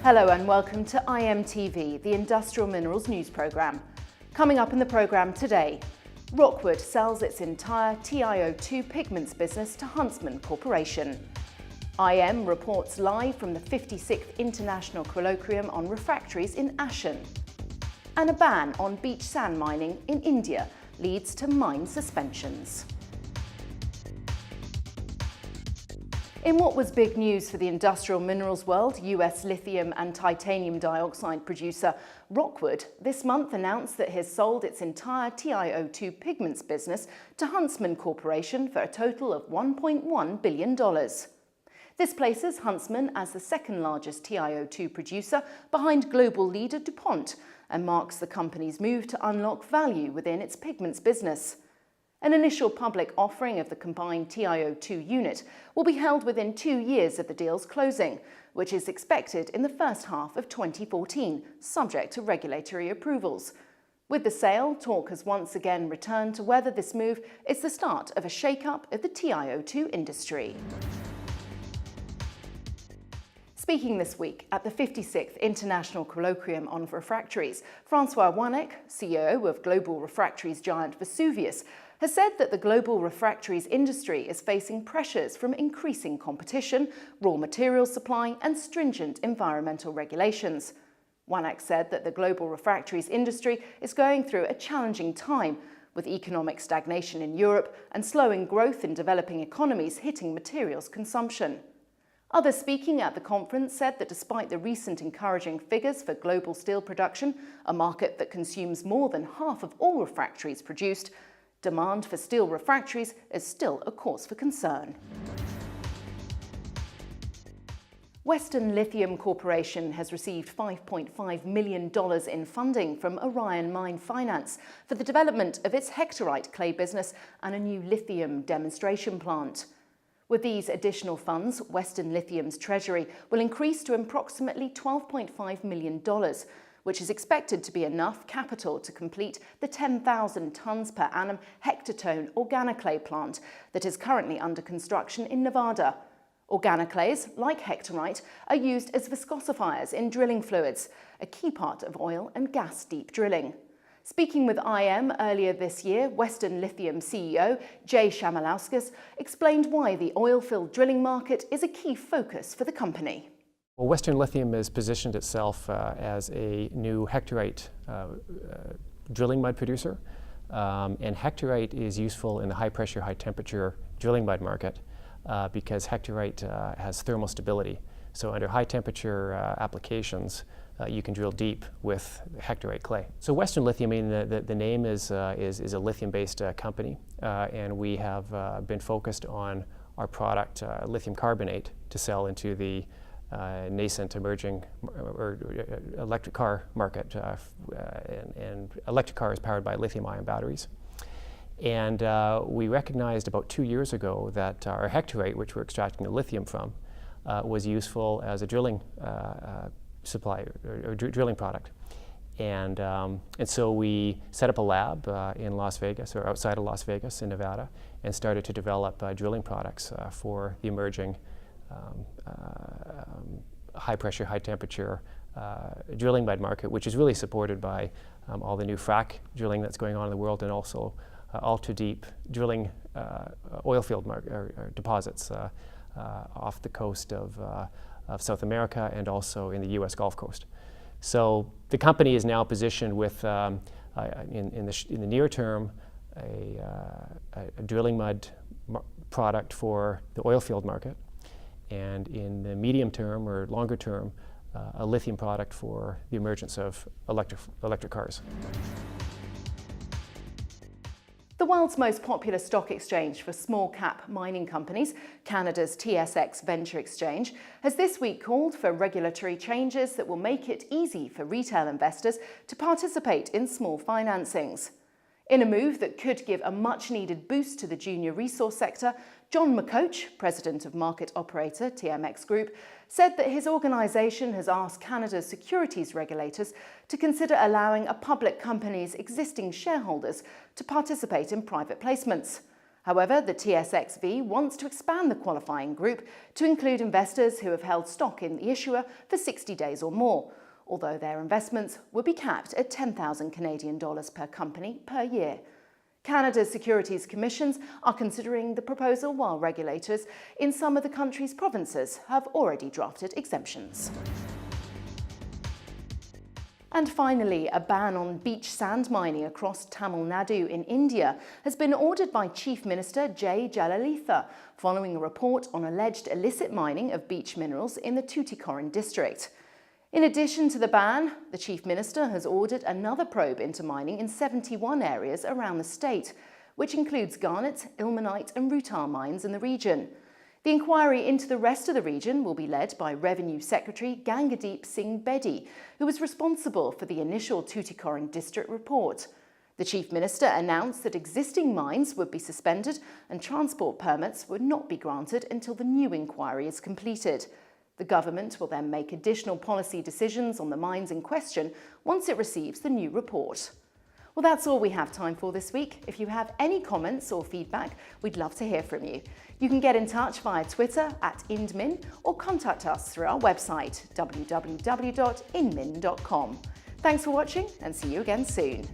Hello and welcome to IMTV, the Industrial Minerals News Programme. Coming up in the programme today, Rockwood sells its entire TiO2 pigments business to Huntsman Corporation. IM reports live from the 56th International Colloquim on Refractories in Aachen. And a ban on beach sand mining in India leads to mine suspensions. In what was big news for the industrial minerals world, US lithium and titanium dioxide producer Rockwood this month announced that it has sold its entire TiO2 pigments business to Huntsman Corporation for a total of $1.1 billion. This places Huntsman as the second largest TiO2 producer behind global leader DuPont and marks the company's move to unlock value within its pigments business. An initial public offering of the combined TiO2 unit will be held within 2 years of the deal's closing, which is expected in the first half of 2014, subject to regulatory approvals. With the sale, talk has once again returned to whether this move is the start of a shake-up of the TiO2 industry. Speaking this week at the 56th International Colloquim on Refractories, Francois Wanecq, CEO of global refractories giant Vesuvius, has said that the global refractories industry is facing pressures from increasing competition, raw material supply and stringent environmental regulations. Wanecq said that the global refractories industry is going through a challenging time, with economic stagnation in Europe and slowing growth in developing economies hitting materials consumption. Others speaking at the conference said that despite the recent encouraging figures for global steel production, a market that consumes more than half of all refractories produced, demand for steel refractories is still a cause for concern. Western Lithium Corporation has received $5.5 million in funding from Orion Mine Finance for the development of its hectorite clay business and a new lithium demonstration plant. With these additional funds, Western Lithium's treasury will increase to approximately $12.5 million, which is expected to be enough capital to complete the 10,000 tonnes per annum hectotone organoclay plant that is currently under construction in Nevada. Organoclays, like hectorite, are used as viscosifiers in drilling fluids, a key part of oil and gas deep drilling. Speaking with IM earlier this year, Western Lithium CEO Jay Shamalauskas explained why the oil-filled drilling market is a key focus for the company. Well, Western Lithium has positioned itself as a new hectorite drilling mud producer, and hectorite is useful in the high-pressure, high-temperature drilling mud market because hectorite has thermal stability. So under high-temperature applications, you can drill deep with hectorite clay. So Western Lithium, I mean, the name is a lithium-based company, and we have been focused on our product, lithium carbonate, to sell into the nascent emerging electric car market, and electric car is powered by lithium-ion batteries. And we recognized about 2 years ago that our hectorite, which we're extracting the lithium from, was useful as a drilling supply or drilling product. And so we set up a lab in Las Vegas, or outside of Las Vegas in Nevada, and started to develop drilling products for the emerging high-pressure, high-temperature drilling mud market, which is really supported by all the new frac drilling that's going on in the world, and also ultra-deep drilling oil field deposits off the coast of South America and also in the U.S. Gulf Coast. So the company is now positioned with, in the near term, a drilling mud product for the oil field market, and in the medium term or longer term, a lithium product for the emergence of electric cars. The world's most popular stock exchange for small-cap mining companies, Canada's TSX-Venture Exchange, has this week called for regulatory changes that will make it easy for retail investors to participate in small financings. In a move that could give a much-needed boost to the junior resource sector, John McCoach, president of market operator TMX Group, said that his organisation has asked Canada's securities regulators to consider allowing a public company's existing shareholders to participate in private placements. However, the TSX-V wants to expand the qualifying group to include investors who have held stock in the issuer for 60 days or more, although their investments would be capped at 10,000 Canadian dollars per company per year. Canada's securities commissions are considering the proposal, while regulators in some of the country's provinces have already drafted exemptions. And finally, a ban on beach sand mining across Tamil Nadu in India has been ordered by Chief Minister J. Jayalalitha following a report on alleged illicit mining of beach minerals in the Tuticorin district. In addition to the ban, the Chief Minister has ordered another probe into mining in 71 areas around the state, which includes garnet, ilmenite and rutile mines in the region. The inquiry into the rest of the region will be led by Revenue Secretary Gangadeep Singh Bedi, who was responsible for the initial Tuticorin district report. The Chief Minister announced that existing mines would be suspended and transport permits would not be granted until the new inquiry is completed. The government will then make additional policy decisions on the mines in question once it receives the new report. Well, that's all we have time for this week. If you have any comments or feedback, we'd love to hear from you. You can get in touch via Twitter @IndMin or contact us through our website www.inmin.com. Thanks for watching and see you again soon.